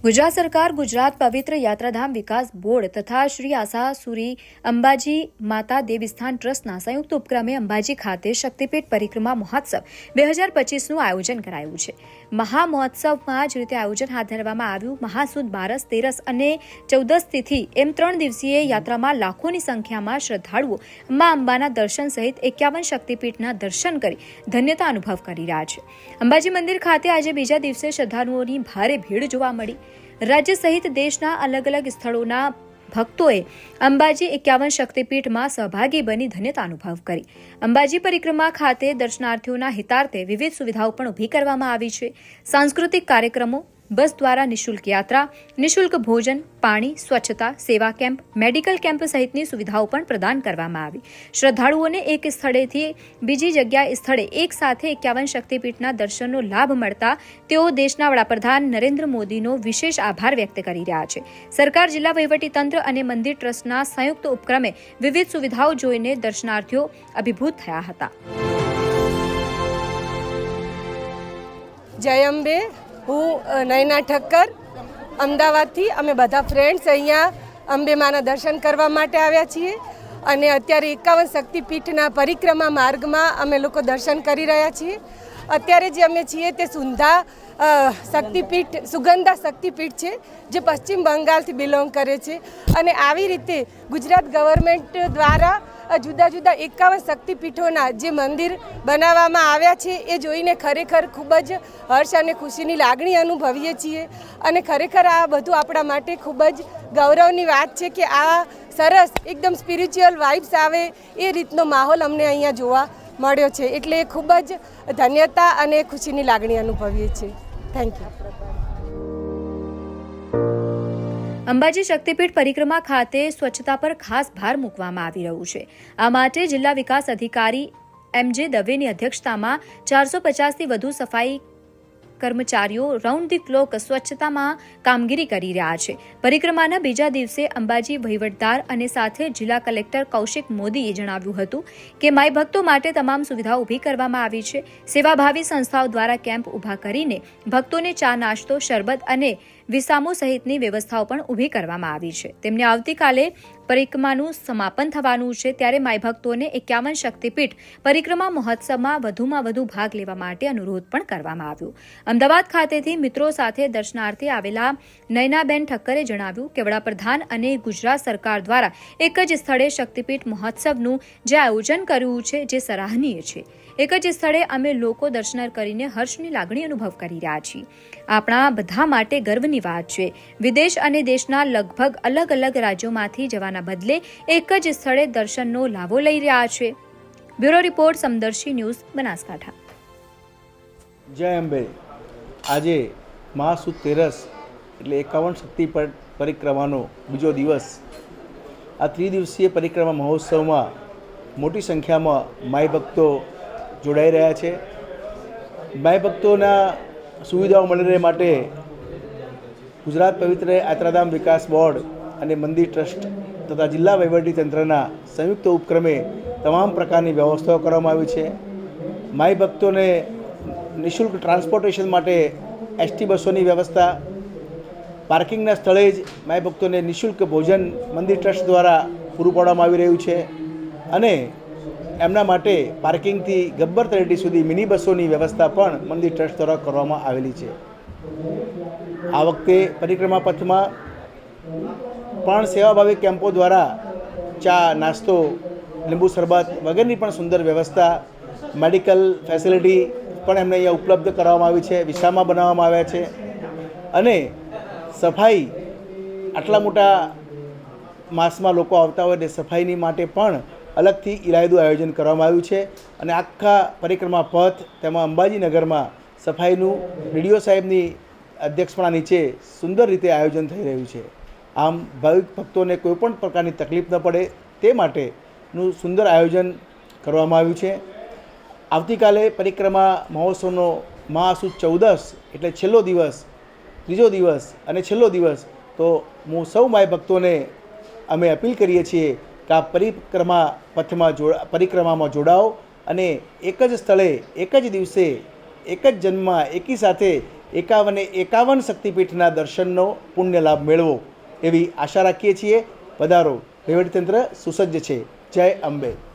ગુજરાત સરકાર ગુજરાત પવિત્ર યાત્રાધામ વિકાસ બોર્ડ તથા શ્રી આશાસુરી અંબાજી માતા દેવીસ્થાન ટ્રસ્ટના સંયુક્ત ઉપક્રમે અંબાજી ખાતે શક્તિપીઠ પરિક્રમા મહોત્સવ 2025નું આયોજન કરાયું છે। મહામહોત્સવમાં જ રીતે આયોજન હાથ ધરવામાં આવ્યું। મહાસુદ 12, 13 અને 14 તિથિ એમ 3 દિવસીય યાત્રામાં લાખોની સંખ્યામાં શ્રદ્ધાળુઓ મા અંબાના દર્શન સહિત 51 શક્તિપીઠના દર્શન કરી ધન્યતા અનુભવ કરી રહ્યા છે। અંબાજી મંદિર ખાતે આજે બીજા દિવસે શ્રદ્ધાળુઓની ભારે ભીડ જોવા મળી। राज्य सहित देशना अलग अलग स्थलोना भक्तोए अंबाजी 51 शक्तिपीठमां सहभागी बनी धन्यता अनुभव करी। अंबाजी परिक्रमा खाते दर्शनार्थीओना हितार्थे विविध सुविधाओं पण ऊभी करवामां आवी छे। सांस्कृतिक कार्यक्रमों, बस द्वारा निःशुल्क यात्रा, निःशुल्क भोजन, पाणी, स्वच्छता, सेवा केम्प, मेडिकल केम्प सहितनी सुविधाओं पण प्रदान करवामां आवी। श्रद्धाळुओने एक स्थळेथी बीजी जग्याए स्थळे एक साथे 51 शक्तिपीठना दर्शननो लाभ मळता तेओ देशना वडाप्रधान नरेन्द्र मोदीनो विशेष आभार व्यक्त करी रह्या छे। सरकार, जिल्ला वहीवटीतंत्र अने मंदिर ट्रस्टना संयुक्त उपक्रमे विविध सुविधाओं जोईने दर्शनार्थीओ अभिभूत थया हता। जय अंबे। હું નયના ઠક્કર અમદાવાદથી અમે બધા ફ્રેન્ડ્સ અહીંયા અંબે માના દર્શન કરવા માટે આવ્યા છીએ અને અત્યારે 51 શક્તિપીઠના પરિક્રમા માર્ગમાં અમે લોકો દર્શન કરી રહ્યા છીએ। અત્યારે જે અમે છીએ તે સુગંધા શક્તિપીઠ છે જે પશ્ચિમ બંગાળથી બિલોંગ કરે છે અને આવી રીતે ગુજરાત ગવર્મેન્ટ દ્વારા જુદા જુદા 51 શક્તિપીઠોના જે મંદિર બનાવવામાં આવ્યા છે એ જોઈને ખરેખર ખૂબ જ હર્ષ અને ખુશીની લાગણી અનુભવીએ છીએ અને ખરેખર આ બધું આપણા માટે ખૂબ જ ગૌરવની વાત છે કે આ સરસ એકદમ સ્પિરિચ્યુઅલ વાઇબ્સ આવે એ રીતનો માહોલ અમને અહીંયા જોવા મળ્યો છે। એટલે ખૂબ જ ધન્યતા અને ખુશીની લાગણી અનુભવીએ છીએ। Thank you. અંબાજી શક્તિપીઠ પરિક્રમા ખાતે સ્વચ્છતા પર ખાસ ભાર મૂકવામાં આવી રહ્યું છે। આ માટે જિલ્લા વિકાસ અધિકારી એમ.જે. દવેની અધ્યક્ષતામાં 450થી વધુ સફાઈ કર્મચારીઓ રાઉન્ડ ધી ક્લોક સ્વચ્છતામાં કામગીરી કરી રહ્યા છે। પરિક્રમાના બીજા દિવસે અંબાજી વહીવટદાર અને સાથે જિલ્લા કલેક્ટર કૌશિક મોદીએ જણાવ્યું હતું કે માઈ ભક્તો માટે તમામ સુવિધાઓ ઊભી કરવામાં આવી છે। સેવાભાવી સંસ્થાઓ દ્વારા કેમ્પ ઊભા કરીને ભક્તોને ચા, નાસ્તો, શરબત અને વિસામો સહિતની વ્યવસ્થાઓ પણ ઊભી કરવામાં આવી છે। તેમને આવતીકાલે પરિક્રમાનું સમાપન થવાનું છે ત્યારે માઈ ભક્તોને 51 શક્તિપીઠ પરિક્રમા મહોત્સવમાં વધુમાં વધુ ભાગ લેવા માટે અનુરોધ પણ કરવામાં આવ્યો। અમદાવાદ ખાતેથી મિત્રો સાથે દર્શનાર્થે આવેલા નયનાબેન ઠક્કરે જણાવ્યું કે વડાપ્રધાન અને ગુજરાત સરકાર દ્વારા એક જ સ્થળે શક્તિપીઠ મહોત્સવનું જે આયોજન કર્યું છે જે સરાહનીય છે। એક જ સ્થળે અમે લોકો દર્શન કરીને હર્ષની લાગણી અનુભવ કરી રહ્યા છીએ। આપણા બધા માટે ગર્વની વાત છે। વિદેશ અને દેશના લગભગ અલગ અલગ રાજ્યોમાંથી જવાના બદલે એક જ સ્થળે દર્શનનો લાભો લઈ રહ્યા છે। Bureau report, Samdarshi news, Banaskantha. જય અંબે। આજે મહાસુદ 13 એટલે 51 શક્તિપીઠ પરિક્રમાનો બીજો દિવસ। આ ત્રિદિવસીય પરિક્રમા મહોત્સવમાં મોટી સંખ્યામાં માઈ ભક્તો જોડાઈ રહ્યા છે। માઈ ભક્તોના સુવિધાઓ મળી રહે માટે ગુજરાત પવિત્ર યાત્રાધામ વિકાસ બોર્ડ અને મંદિર ટ્રસ્ટ તથા જિલ્લા વહીવટીતંત્રના સંયુક્ત ઉપક્રમે તમામ પ્રકારની વ્યવસ્થાઓ કરવામાં આવી છે। માઈ ભક્તોને નિઃશુલ્ક ટ્રાન્સપોર્ટેશન માટે એસટી બસોની વ્યવસ્થા, પાર્કિંગના સ્થળે જ માઈ ભક્તોને નિઃશુલ્ક ભોજન મંદિર ટ્રસ્ટ દ્વારા પૂરું પાડવામાં આવી રહ્યું છે અને એમના માટે પાર્કિંગથી ગબ્બર તળેટી સુધી મિની બસોની વ્યવસ્થા પણ મંદિર ટ્રસ્ટ દ્વારા કરવામાં આવેલી છે। આ વખતે પરિક્રમા પથમાં પણ સેવાભાવી કેમ્પો દ્વારા ચા, નાસ્તો, લીંબુ શરબત વગેરેની પણ સુંદર વ્યવસ્થા, મેડિકલ ફેસિલિટી પણ એમને અહીંયા ઉપલબ્ધ કરવામાં આવી છે। વિસામા બનાવવામાં આવ્યા છે અને સફાઈ આટલા મોટા માસમાં લોકો આવતા હોય એટલે સફાઈની માટે પણ अलगथी इरायदू आयोजन करवामां आव्युं छे अने आखा परिक्रमा पथ तेमां अंबाजी नगरमां सफाईनुं वीडियो साहेबनी अध्यक्षपणा नीचे सुंदर रीते आयोजन थई रह्युं छे। आम भाविक भक्तोने कोईपण प्रकारनी तकलीफ न पड़े ते माटेनुं सुंदर आयोजन करवामां आव्युं छे। आवतीकाले परिक्रमा महोत्सवनो महासुद 14 एटले छेल्लो दिवस, त्रीजो दिवस अने छेल्लो दिवस। तो हूँ सौ माई भक्तोने अमे अपील करीए छीए कि आ परिक्रमा पथमां परिक्रमामां जोड़ाओ अने एक ज स्थळे एक ज दिवसे एक ज जन्ममां एकी साथे એકાવન શક્તિપીઠના દર્શનનો પુણ્ય લાભ મેળવો એવી આશા રાખીએ છીએ. પધારો, વહીવટીતંત્ર સુસજ્જ છે. જય અંબે.